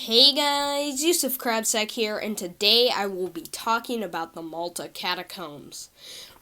Hey guys, Yussef Crabsack here, and today I will be talking about the Malta Catacombs.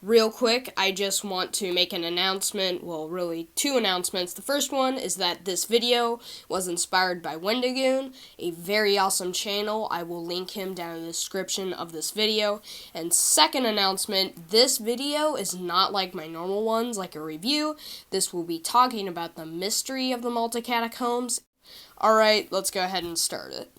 Real quick, I just want to make an announcement, well really two announcements. The first one is that this video was inspired by Wendigoon, a very awesome channel. I will link him down in the description of this video. And second announcement, this video is not like my normal ones, like a review. This will be talking about the mystery of the Malta Catacombs. Alright, let's go ahead and start it.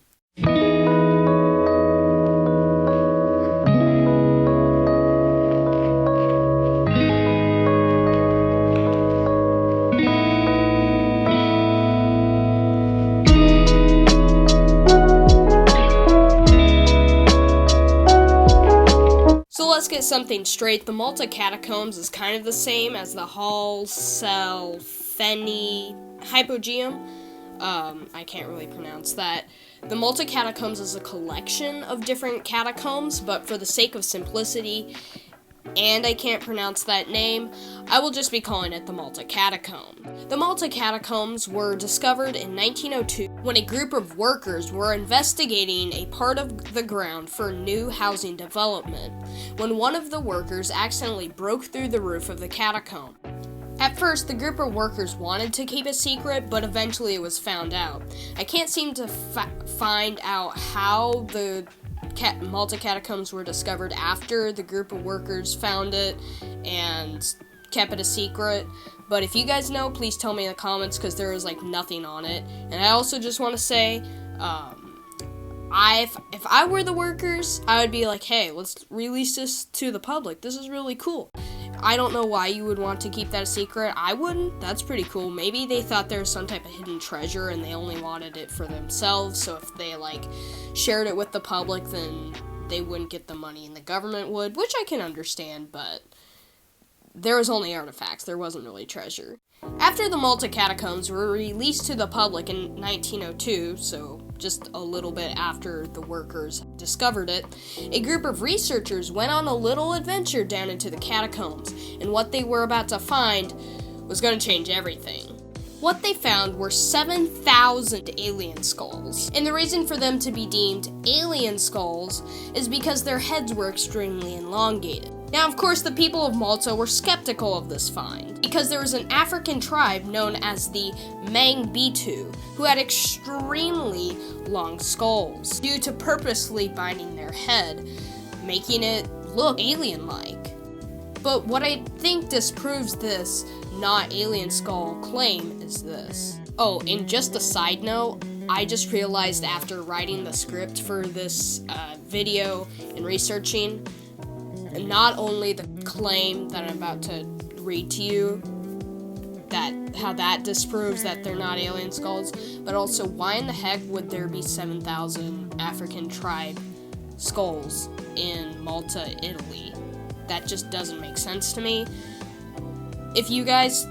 So let's get something straight. The Malta Catacombs is kind of the same as the Hall Selfeni Hypogeum. I can't really pronounce that. The Malta Catacombs is a collection of different catacombs, but for the sake of simplicity, and I can't pronounce that name, I will just be calling it the Malta Catacomb. The Malta Catacombs were discovered in 1902 when a group of workers were investigating a part of the ground for new housing development, when one of the workers accidentally broke through the roof of the catacomb. At first, the group of workers wanted to keep it secret, but eventually it was found out. I can't seem to find out how the Malta Catacombs were discovered after the group of workers found it and kept it a secret. But if you guys know, please tell me in the comments, because there is nothing on it. And I also just want to say, if I were the workers, I would be like, hey, let's release this to the public. This is really cool. I don't know why you would want to keep that a secret. I wouldn't. That's pretty cool. Maybe they thought there was some type of hidden treasure and they only wanted it for themselves. So if they shared it with the public, then they wouldn't get the money and the government would, which I can understand, but there was only artifacts. There wasn't really treasure. After the Malta Catacombs were released to the public in 1902, so just a little bit after the workers discovered it, a group of researchers went on a little adventure down into the catacombs, and what they were about to find was going to change everything. What they found were 7,000 alien skulls, and the reason for them to be deemed alien skulls is because their heads were extremely elongated. Now, of course, the people of Malta were skeptical of this find, because there was an African tribe known as the Mangbitu, who had extremely long skulls, due to purposely binding their head, making it look alien-like. But what I think disproves this not alien skull claim is this. Oh, and just a side note, I just realized after writing the script for this video and researching, not only the claim that I'm about to read to you, how that disproves that they're not alien skulls, but also why in the heck would there be 7,000 African tribe skulls in Malta, Italy? That just doesn't make sense to me. If you guys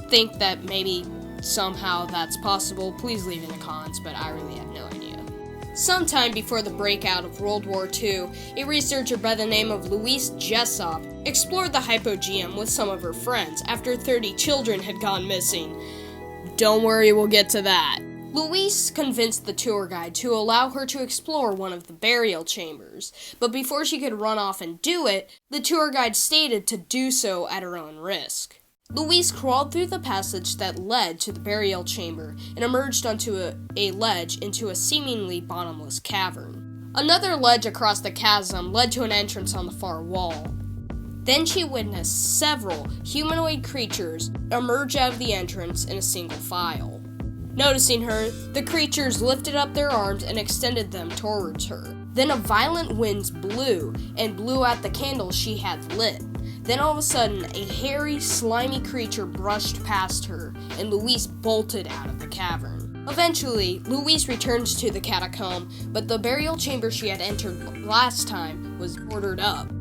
think that maybe somehow that's possible, please leave in the comments, but I really have no idea. Sometime before the breakout of World War II, a researcher by the name of Louise Jessop explored the hypogeum with some of her friends after 30 children had gone missing. Don't worry, we'll get to that. Louise convinced the tour guide to allow her to explore one of the burial chambers, but before she could run off and do it, the tour guide stated to do so at her own risk. Louise crawled through the passage that led to the burial chamber and emerged onto a ledge into a seemingly bottomless cavern. Another ledge across the chasm led to an entrance on the far wall. Then she witnessed several humanoid creatures emerge out of the entrance in a single file. Noticing her, the creatures lifted up their arms and extended them towards her. Then a violent wind blew out the candles she had lit. Then all of a sudden, a hairy, slimy creature brushed past her, and Louise bolted out of the cavern. Eventually, Louise returns to the catacomb, but the burial chamber she had entered last time was boarded up.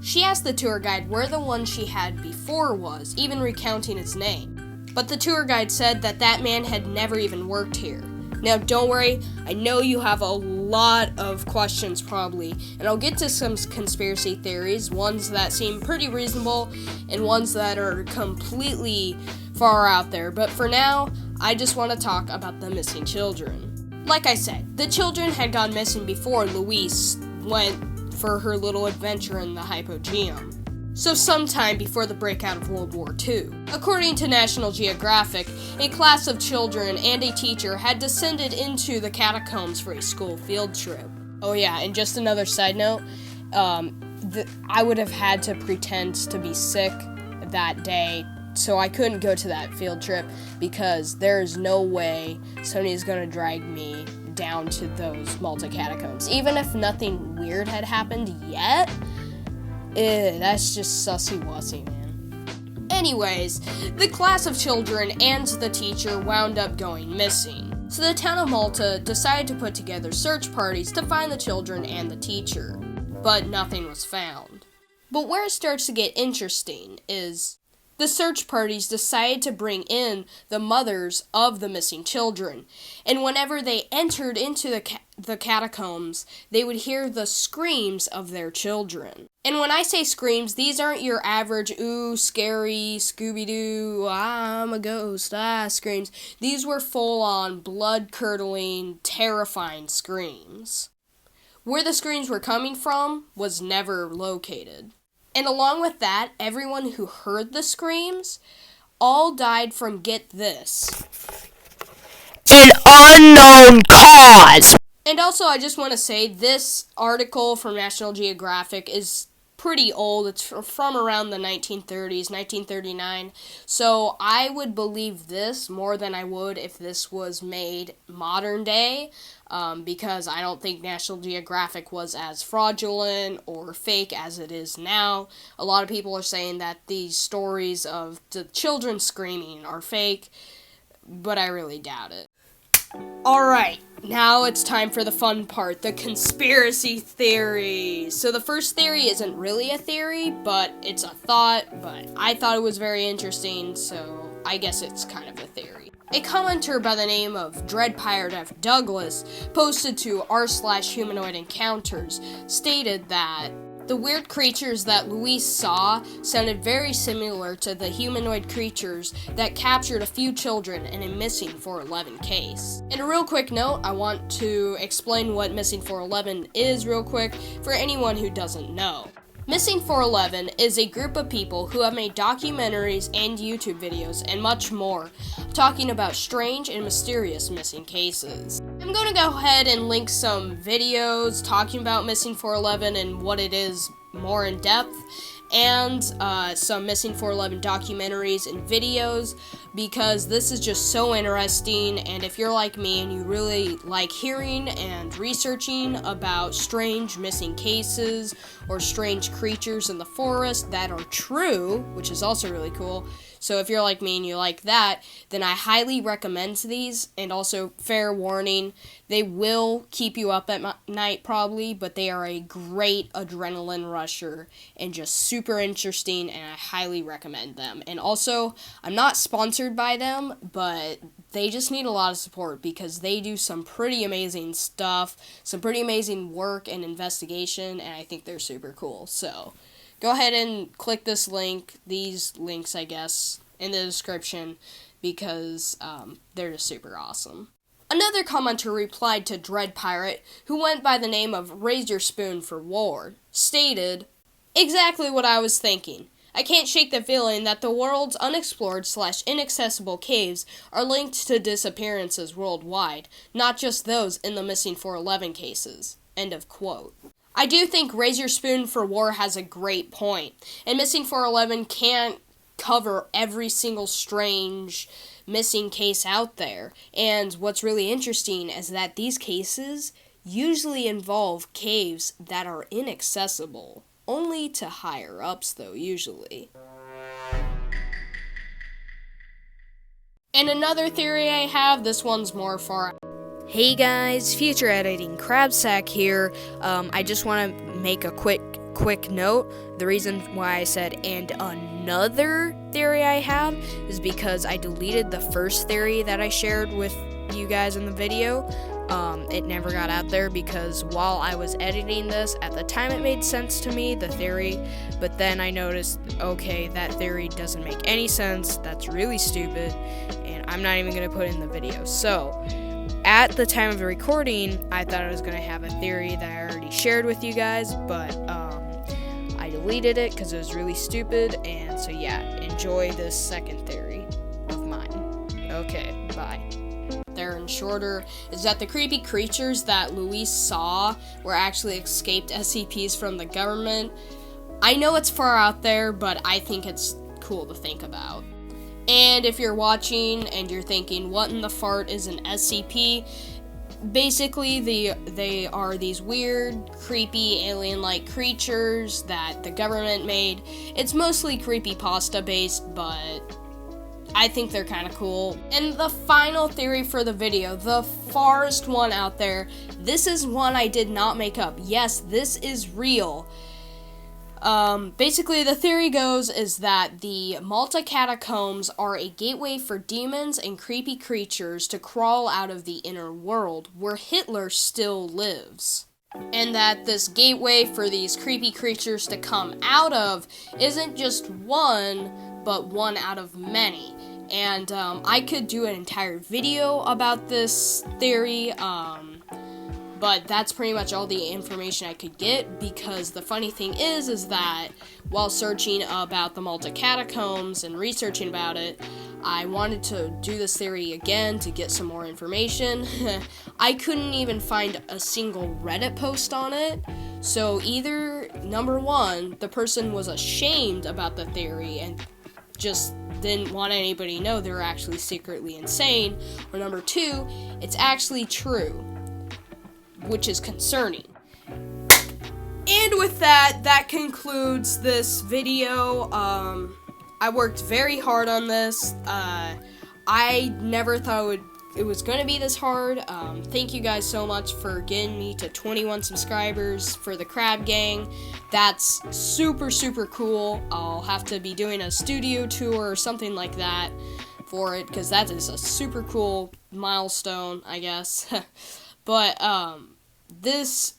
She asked the tour guide where the one she had before was, even recounting its name. But the tour guide said that man had never even worked here. Now, don't worry, I know you have a lot of questions probably, and I'll get to some conspiracy theories, ones that seem pretty reasonable, and ones that are completely far out there. But for now, I just want to talk about the missing children. Like I said, the children had gone missing before Louise went for her little adventure in the hypogeum. So sometime before the breakout of World War II. According to National Geographic, a class of children and a teacher had descended into the catacombs for a school field trip. Oh yeah, and just another side note, I would have had to pretend to be sick that day, so I couldn't go to that field trip because there's no way somebody's gonna drag me down to those Malta Catacombs. Even if nothing weird had happened yet, that's just sussy-wussy, man. Anyways, the class of children and the teacher wound up going missing. So the town of Malta decided to put together search parties to find the children and the teacher. But nothing was found. But where it starts to get interesting is the search parties decided to bring in the mothers of the missing children, and whenever they entered into the catacombs, they would hear the screams of their children. And when I say screams, these aren't your average, ooh, scary, Scooby-Doo, I'm a ghost, screams. These were full-on, blood-curdling, terrifying screams. Where the screams were coming from was never located. And along with that, everyone who heard the screams all died from, get this, an unknown cause. And also, I just want to say, this article from National Geographic is pretty old. It's from around the 1930s, 1939. So I would believe this more than I would if this was made modern day, because I don't think National Geographic was as fraudulent or fake as it is now. A lot of people are saying that these stories of the children screaming are fake, but I really doubt it. Alright, now it's time for the fun part, the conspiracy theory. So the first theory isn't really a theory, but it's a thought, but I thought it was very interesting, so I guess it's kind of a theory. A commenter by the name of Dread Pirate F. Douglas posted to r/humanoid encounters stated that the weird creatures that Louise saw sounded very similar to the humanoid creatures that captured a few children in a Missing 411 case. And a real quick note, I want to explain what Missing 411 is real quick for anyone who doesn't know. Missing 411 is a group of people who have made documentaries and YouTube videos and much more, talking about strange and mysterious missing cases. I'm going to go ahead and link some videos talking about Missing 411 and what it is more in depth, and some Missing 411 documentaries and videos, because this is just so interesting, and if you're like me and you really like hearing and researching about strange missing cases or strange creatures in the forest that are true, which is also really cool, so if you're like me and you like that, then I highly recommend these. And also, fair warning, they will keep you up at night probably, but they are a great adrenaline rusher and just super interesting, and I highly recommend them. And also, I'm not sponsored by them, but they just need a lot of support because they do some pretty amazing stuff, some pretty amazing work and investigation, and I think they're super cool. So go ahead and click this link, these links, I guess, in the description, because they're just super awesome. Another commenter replied to Dread Pirate, who went by the name of Raise Your Spoon for War, stated, "Exactly what I was thinking. I can't shake the feeling that the world's unexplored/inaccessible caves are linked to disappearances worldwide, not just those in the Missing 411 cases." End of quote. I do think Raise Your Spoon for War has a great point, and Missing 411 can't cover every single strange missing case out there. And what's really interesting is that these cases usually involve caves that are inaccessible, only to higher ups though, usually. And another theory I have, this one's more far. Hey guys, Future Editing Crabsack here. I just want to make a quick note. The reason why I said and another theory I have is because I deleted the first theory that I shared with you guys in the video. It never got out there because while I was editing this, at the time it made sense to me, the theory, but then I noticed, okay, that theory doesn't make any sense, that's really stupid, and I'm not even going to put it in the video. So, at the time of the recording, I thought I was going to have a theory that I already shared with you guys, but I deleted it because it was really stupid, and so yeah, enjoy this second theory of mine. Okay, bye. There and shorter is that the creepy creatures that Luis saw were actually escaped SCPs from the government. I know it's far out there, but I think it's cool to think about. And if you're watching and you're thinking, what in the fart is an SCP? Basically, they are these weird, creepy, alien-like creatures that the government made. It's mostly creepypasta based, but I think they're kind of cool. And the final theory for the video, the farthest one out there, this is one I did not make up. Yes, this is real. Basically, the theory goes is that the Malta Catacombs are a gateway for demons and creepy creatures to crawl out of the inner world, where Hitler still lives. And that this gateway for these creepy creatures to come out of isn't just one, but one out of many. And I could do an entire video about this theory, but that's pretty much all the information I could get, because the funny thing is that while searching about the Malta Catacombs and researching about it, I wanted to do this theory again to get some more information. I couldn't even find a single Reddit post on it, so either, number one, the person was ashamed about the theory and just didn't want anybody to know they were actually secretly insane, or number two, it's actually true, which is concerning. And with that concludes this video. I worked very hard on this. I never thought it was going to be this hard. Thank you guys so much for getting me to 21 subscribers for the Crab Gang. That's super, super cool. I'll have to be doing a studio tour or something like that for it, because that is a super cool milestone, I guess. But, this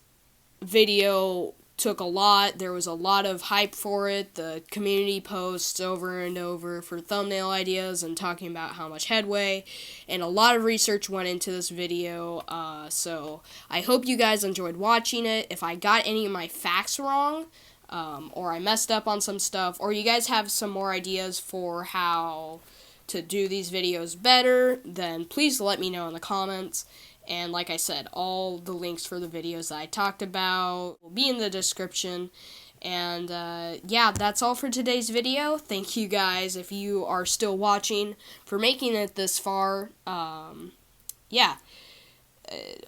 video took a lot. There was a lot of hype for it. The community posts over and over for thumbnail ideas and talking about how much headway, and a lot of research went into this video. So I hope you guys enjoyed watching it. If I got any of my facts wrong, or I messed up on some stuff, or you guys have some more ideas for how to do these videos better, then please let me know in the comments. And like I said, all the links for the videos that I talked about will be in the description. And yeah, that's all for today's video. Thank you guys, if you are still watching, for making it this far. Yeah.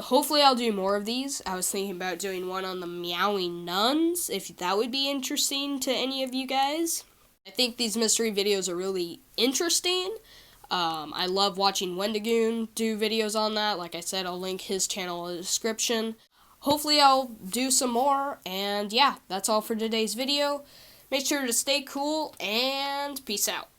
Hopefully I'll do more of these. I was thinking about doing one on the meowing nuns, if that would be interesting to any of you guys. I think these mystery videos are really interesting. I love watching Wendigoon do videos on that. Like I said, I'll link his channel in the description. Hopefully I'll do some more, and yeah, that's all for today's video. Make sure to stay cool, and peace out.